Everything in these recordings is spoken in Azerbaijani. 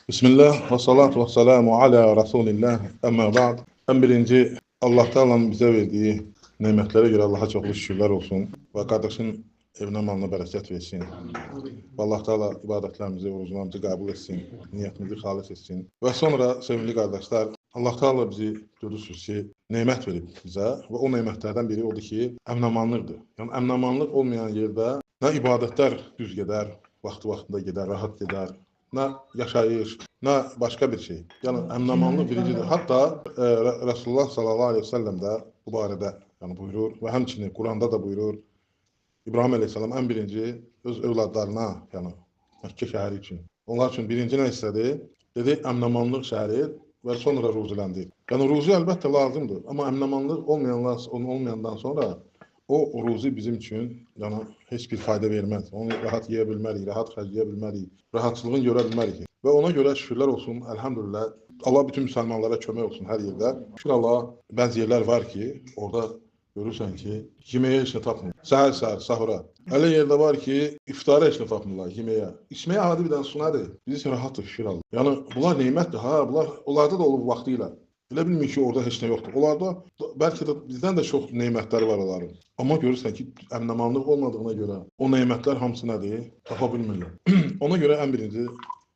Bismillah ve salatu ve selamu ala Resulillah. Amma ba'd. En birinci Allah Teala'nın bize verdiği nimetlere göre Allah'a çok şükürler olsun. Ve kardeşin evine malına bereket versin. Ve Allah Teala ibadetlerimizi, oruçlarımızı kabul etsin. Niyetimizi halis etsin. Ve sonra sevgili kardeşler, Allah Teala bizi görürsünüz ki nimet verip bize ve o nimetlerden biri odur ki əminamanlıqdır. Yani əminamanlıq olmayan yerde ne ibadetler düz gider, vaxtında gider, rahat gider, ne yaşayış, ne başka bir şey. Yani əminamanlıq biricidir. Hatta Resulullah sallallahu aleyhi ve sellem de bu barədə yani buyurur ve həmçinin Kur'an'da da buyurur. İbrahim aleyhisselam en birinci öz evladlarına yani Məkkə şəhəri için. Onlar için birinci ne istedi? Dedi əminamanlıq şəhəri ve sonra ruziləndir. Yani ruzi elbette lazımdır ama əminamanlıq olmayandan sonra o ruzi bizim için yani hiçbir fayda vermez. Onu rahat yiyebilmeliyiz, rahat xərcləyə rahatlığını görə bilmərik. Ve ona göre şükürler olsun, elhamdülillah. Allah bütün Müslümanlara kömək olsun her yerde. Şükür Allah, bazı yerler var ki orada görürsən ki yemeğe heç nə tapmır. Səhər sahura. Elə yerdə var ki iftara heç nə tapmırlar yemeğe. İçməyə adi bir dənə su nədir? Biz isə rahatdır şükür Allah. Yani bunlar nemətdir ha, onlarda da olub vaxtıyla. Elə bilmir ki orada heç nə yoxdur. Onlarda belki de bizden de çok nemətləri var onların. Ama görürsən ki əminamanlıq olmadığına göre o nemətlər hamısı nədir? Tapa bilmirlər. Ona göre en birinci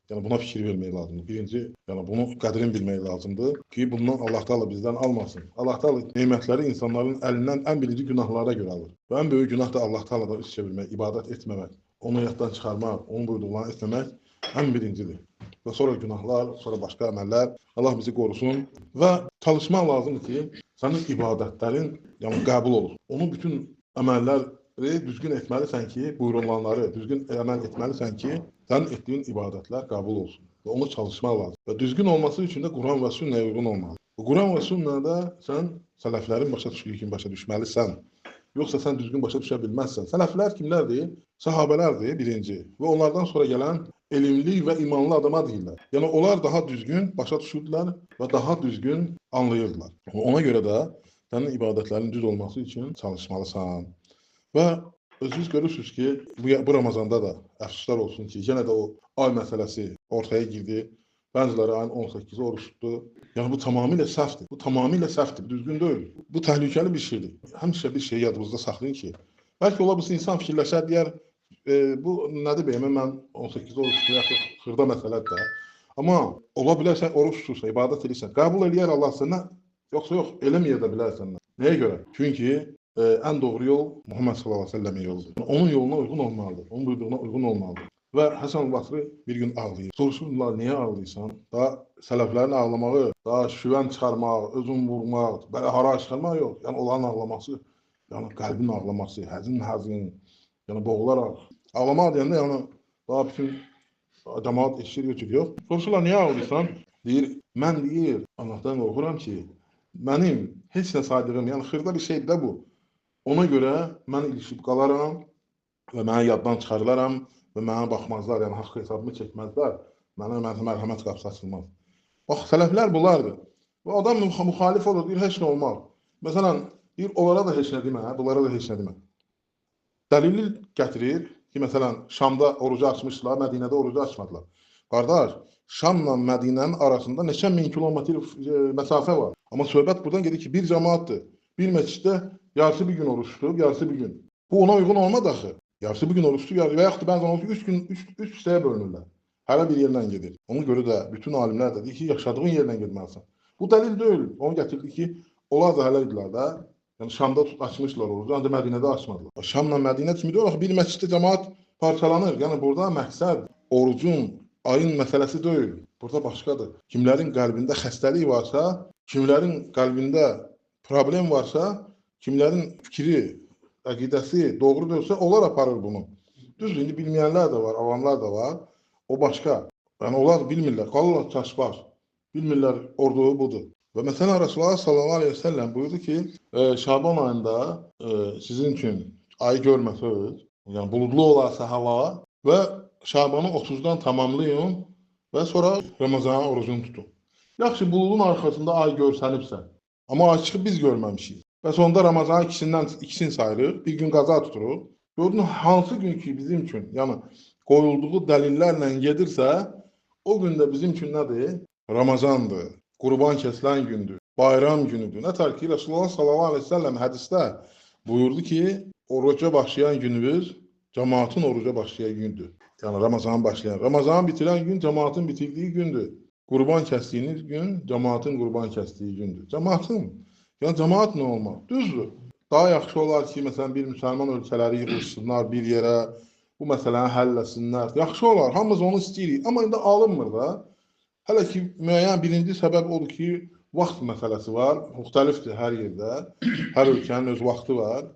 yani buna fikir vermək lazımdır. Birinci, yani bunu qədrin bilmək lazımdır ki, bundan Allah Teala bizden almasın. Allah Teala nemətləri insanların əlindən en birinci günahlara göre alır. Ve en büyük günah da Allah Teala'da üst çevirmək, ibadet etməmək, onu yaddan çıxarmaq, onun buyurduğunu etməmək en birincidir. Ve sonra günahlar, sonra başka əməllər. Allah bizi korusun. Ve çalışmaq lazımdır ki, sənin ibadətlərin yani qəbul olur. Onu bütün əməlləri düzgün etməlisən ki, buyurulanları düzgün əməl etməlisən ki, sen ettiğin ibadetler kabul olsun. Ve onu çalışmak lazım. Ve düzgün olması için de Kur'an ve sünneye uygun olmalı. Kur'an ve sünnede sen seleflerin başa düştüğü gibi başa düşmelisən. Yoksa sen düzgün başa düşe bilmezsen. Selefler kimlerdi? Sahabelerdi birinci. Ve onlardan sonra gelen elimli ve imanlı adama değiller. Yani onlar daha düzgün başa düşürdüler ve daha düzgün anlayırdılar. Ona göre de senin ibadetlerin düz olması için çalışmalısan. Ve özünüz görürsünüz ki bu Ramazanda da əfsuslar olsun ki yine de o ay meselesi ortaya girdi. Bəziləri ayın 18'i oruç tuttu. Yani bu tamamıyla səhvdir. Bu tamamıyla səhvdir. Düzgün değil. Bu tehlikeli bir şeydir. Həmişə bir şeyi yadımızda saxlayın ki. Belki ola bilsin insan fikirləşər deyər bu nədir bəyəm mən 18'i oruç tutdu yaxud xırda məsələdir də. Amma ola bilər sən oruç tutursan, ibadət edirsən, qəbul eləyər Allah səndən. Yoksa yox, eləməyə də bilərsən. Nəyə görə? Çünki en doğru yol Muhammed sallallahu aleyhi ve sellem'in yoludur. Onun yoluna uygun olmalıdır. Onun buyruğuna uygun olmalıdır. Ve Hasan Basri bir gün ağlayır. Soruşurlar niye ağlıysan? Daha seleflerin ağlamağı, daha şüven çıkarmak, özün vurmak, böyle hara çıkarmak yok. Yani olan ağlaması, yani kalbin ağlaması, hazin, yani boğularak. Ağlamak deyəndə yani daha bütün cemaat eşir götürüyor. Soruşurlar niye ağlıysan? Deyir, mən deyir, Allah'tan korkuram ki, benim heç nə saydığım, yani xırda bir şey de bu. Ona göre mən ilişib qalaram və mənə yaddan çıxarılaram və mənə baxmazlar, yəni haqq hesabımı çəkməzlər. Mənə mərhəmət qapısı açılmaz. Bax, sələflər bunlardır. Bu adam müxalif olur, deyir, heç nə olmaz. Məsələn, deyir, onlara da heç nə demə, bunlara da heç nə demə. Dəlili gətirir ki, məsələn, Şamda orucu açmışlar, Mədinədə orucu açmadılar. Qardaş, Şamla Mədinənin arasında neçə min kilometr məsafə var. Amma söhbət buradan gedir ki, bir cemaatdır. Bir məsciddə yarısı bir gün oruç tutub, yarısı bir gün. Bu ona uygun olmadı axı. Yarısı bir gün oruç tutub, və yaxud da bəzən oruç 3 gün, 3 hissəyə bölünürlər. Hələ bir yerdən gedir. Ona görə də bütün alimlər də deyir ki, yaşadığın yerdən getməlisən. Bu dəlil deyil. Onu gətirdi ki, onlar da hələ idilər də. Yəni Şamda açmışlar orucu, ancaq Mədinədə açmadılar. Şamla Mədinə kimi deyil, bir məsciddə cemaat parçalanır. Yəni burada məqsəd orucun, ayın məsələsi deyil. Burada başqadır. Kimlərin qəlbində xəstəlik varsa, kimlərin qəlbində problem varsa, kimlərin fikri, əqidəsi doğru deyilsə, onlar aparır bunu. Düzdür, indi bilməyənlər də var, avamlar da var. O başqa. Yəni onlar bilmirlər, qalırlar çaşbaş. Bilmirlər orduyu budur. Və məsələn Resulullah sallallahu aleyhi ve sellem buyurdu ki, Şaban ayında sizin için ayı görməsəz, yəni buludlu olarsa hava və Şabanı 30'dan tamamlayın və sonra Ramazan orucunu tutun. Yaxşı, buludun arxasında ay görsənibsə, amma ay çıxıb biz görməmişik. Və sonunda Ramazanın ikisini sayırıq, bir gün qaza tuturuq. Gördün hansı gün ki bizim üçün, yəni qoyulduğu dəlillərlə gedirsə, O gün də bizim üçün nədir? Ramazandır, qurban kəsilən gündür, bayram günüdür. Nətər ki, Resulullah sallallahu aleyhi ve sellem hədisdə buyurdu ki, oruca başlayan günümüz cəmaatın oruca başlayan gündür. Yəni Ramazan başlayan, Ramazan bitirən gün cəmaatın bitirdiyi gündür. Qurban kəsdiyiniz gün cəmaatın qurban kəsdiyi gündür. Cəmaatın, yəni cəmaat nə olmaq? Düzdür. Daha yaxşı olar ki, məsələn, bir müsəlman ölkələri yığılsınlar bir yerə, bu məsələni həll etsinlər. Yaxşı olar, hamımız onu istəyirik. Amma indi alınmır da. Hələ ki, müəyyən birinci səbəb odur ki, vaxt məsələsi var. Müxtəlifdir hər yerdə. Hər ölkənin öz vaxtı var.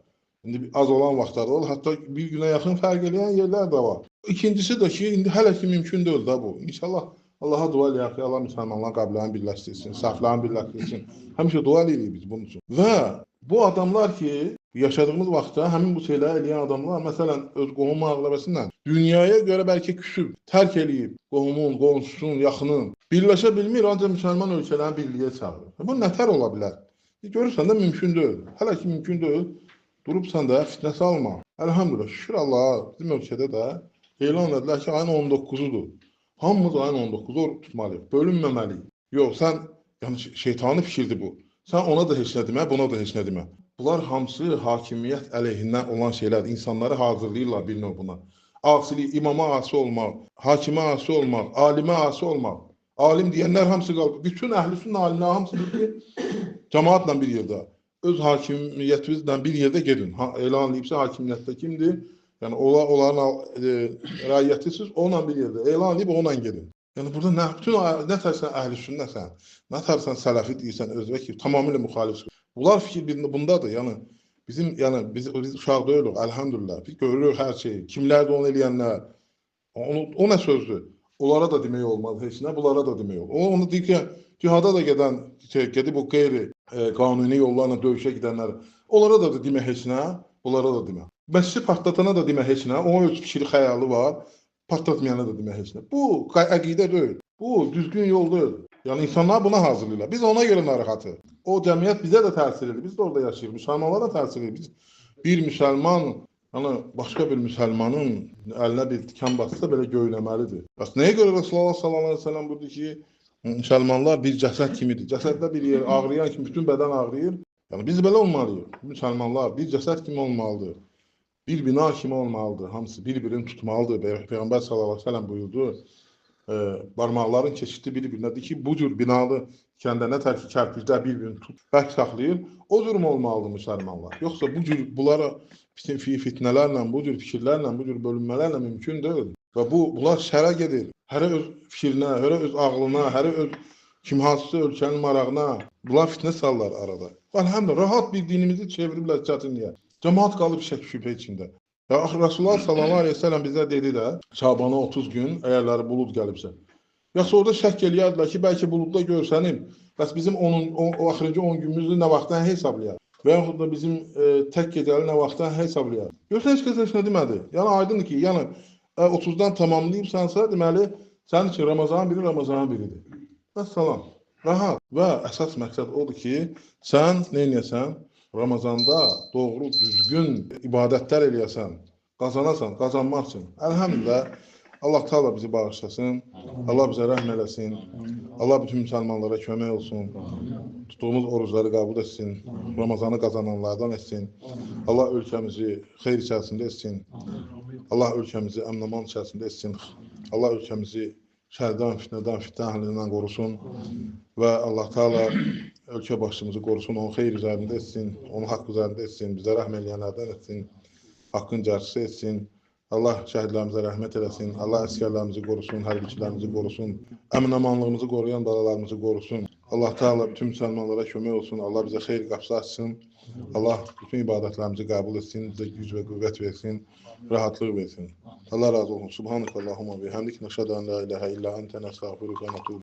İndi az olan vaxtlar olur. Hətta bir günə yaxın fərq edən yerlər də var. İkincisi də ki, indi hələ ki mümkün deyil də bu. İnşallah Allaha dua eləyək ki, Allah müsəlmanların qəbirlərini birləşdirsin, saflarını birləşdirsin. Həmişə dua eləyirik biz bunun üçün. Və bu adamlar ki, yaşadığımız vaxtda həmin bu şeyləri eləyən adamlar, məsələn, öz qohum müqaviləsindən dünyaya görə bəlkə küsüb, tərk eləyib, qohumun, qonşusun, yaxının, birləşə bilmir, ancaq müsəlman ölkələrini birliyə çağırır. Bu nətər ola bilər? Görürsən də mümkün deyil. Hələ ki mümkün deyil. Durubsan da fitnə salma. Əlhamdülillah, şükür Allaha, bizim ölkədə də elan edilər ki, ayın 19-udur. Hamımız ayın 19-u tutmalıyıq, bölünməməliyik. Yox, sən, yəni şeytani fikirdir bu. Sən ona da heç nə demə, buna da heç nə demə. Bunlar hamısı hakimiyyət əleyhindən olan şeylərdir. İnsanları hazırlayırlar bir növ buna. Asilik, imama asi olmaq, hakimə asi olmaq, alimə asi olmaq. Alim deyənlər hamısı qalıb. Bütün əhlüsünün alimləri hamısı bir cəmaatla bir yerdə. Öz hakimiyyətimizlə bir yerdə gedin. Elan edibsə hakimiyyətdə kimdir? Yəni onların rəiyyətisiz, onunla bir yerdə elan edib onunla gedin. Yəni burada nə tərsən əhlüsünnəsən, nə tərsən sələfi deyirsən, özbək ki, tamamilə müxalifsən. Bunlar fikir bundadır. Yəni biz uşaq deyilik, əlhamdülillah. Biz görürük hər şeyi. Kimlərdir onu eləyənlər? O nə sözdür? Onlara da demək olmaz heç nə, bunlara da demək olmaz. Onu deyir ki, cihada da gedib o qeyri qanuni yollarla döyüşə gedənlər, onlara da demək heç nə, bunlara da demək. Məscidi partlatana da demək heç nə, onun öz fikri xəyalı var, partlatmayana da demək heç nə. Bu əqidə deyil, bu düzgün yol deyil. Yəni insanlar buna hazırlayırlar. Biz ona görə narahatıq. O cəmiyyət bizə də təsir edir, biz də orada yaşayırıq, müsəlmanlara da təsir edir. Bir müsəlman, yəni başqa bir müsəlmanın əlinə bir tikan batsa belə göynəməlidir. Bəs nəyə görə Resulullah sallallahu aleyhi ve sellem buyurdu ki, müsəlmanlar bir cəsəd kimidir. Cəsəddə bir yer ağrıyan kimi bütün bədən ağrıyır. Yəni biz belə olmalıyıq. Müsəlmanlar bir cəsəd kimi olmalıdır. Bir bina kimi olmalıdır. Hamısı bir-birini tutmalıdır. Peyğəmbər sallallahu aleyhi ve sellem buyurdu. Barmaqların keçidi bir-birinədir ki, bu cür binalı kəndə nə tər ki, kərpiclər bir-birini tut, bərk saxlayır. O cür mü olmalıdır müsəlmanlar? Yoxsa bu cür bunlara fitnələrlə, bu cür fikirlərlə, bu cür bölünmələrlə mümkün deyil. Və bunlar şərə gedir. Hərə öz fikrinə, hərə öz ağlına, hərə öz kim hansısa ölkənin marağına. Bunlar fitnə sallar arada. Əlhamdülillah, rahat bir dinimizi çeviriblər çətinliyə. Cəmaat qalıb şək şübhə içində. Ya Resulullah sallallahu aleyhi ve sellem bizə dedi də, Şabana 30 gün əgərləri bulud gəlibsə. Yaxşı orada şək eləyərdilər ki, bəlkə buludda görsənim, bəs bizim o axırıncı 10 günümüzü nə vaxtdan hesablayar? Və yaxud da bizim tək gecəli nə vaxtdan hesablayar? Görsən heç kəs heç nə demədi. Yəni aydındır ki, yəni 30-dan tamamlayıbsansa, deməli sənin üçün Ramazanın biri Ramazanın biridir. Vəssalam. Rahat. Və əsas məqsəd odur ki, sən nə edəsən? Ramazanda doğru, düzgün ibadətlər eləyəsən, qazanasan, qazanmaq üçün. Əlhamdülillah, Allah Teala bizi bağışlasın, Allah bizə rəhm eləsin, Allah bütün müsəlmanlara kömək olsun, tutduğumuz orucları qəbul etsin, Ramazanı qazananlardan etsin, Allah ölkəmizi xeyr içərisində etsin, Allah ölkəmizi əmn-aman içərisində etsin, Allah ölkəmizi şərdən, fitnədən, fitnə əhlindən qorusun və Allah Teala ölkə başımızı qorusun, onu xeyr üzərində etsin, onu haqq üzərində etsin, bizə rəhm eləyənlərdən etsin, haqqın cərçisi etsin. Allah şəhidlərimizə rəhmət eləsin, Allah əskərlərimizi qorusun, hərbiçilərimizi qorusun, əmin-amanlığımızı qoruyan balalarımızı qorusun. Allah Teala bütün müsəlmanlara kömək olsun, Allah bizə xeyr qapısı açsın, Allah bütün ibadətlərimizi qəbul etsin, bizə güc və qüvvət versin, rahatlıq versin. Allah razı olsun. Subhanəkallahumma bihamdik, nəşhədu an la ilahə illə əntə, nəstəğfiruka və nətubu.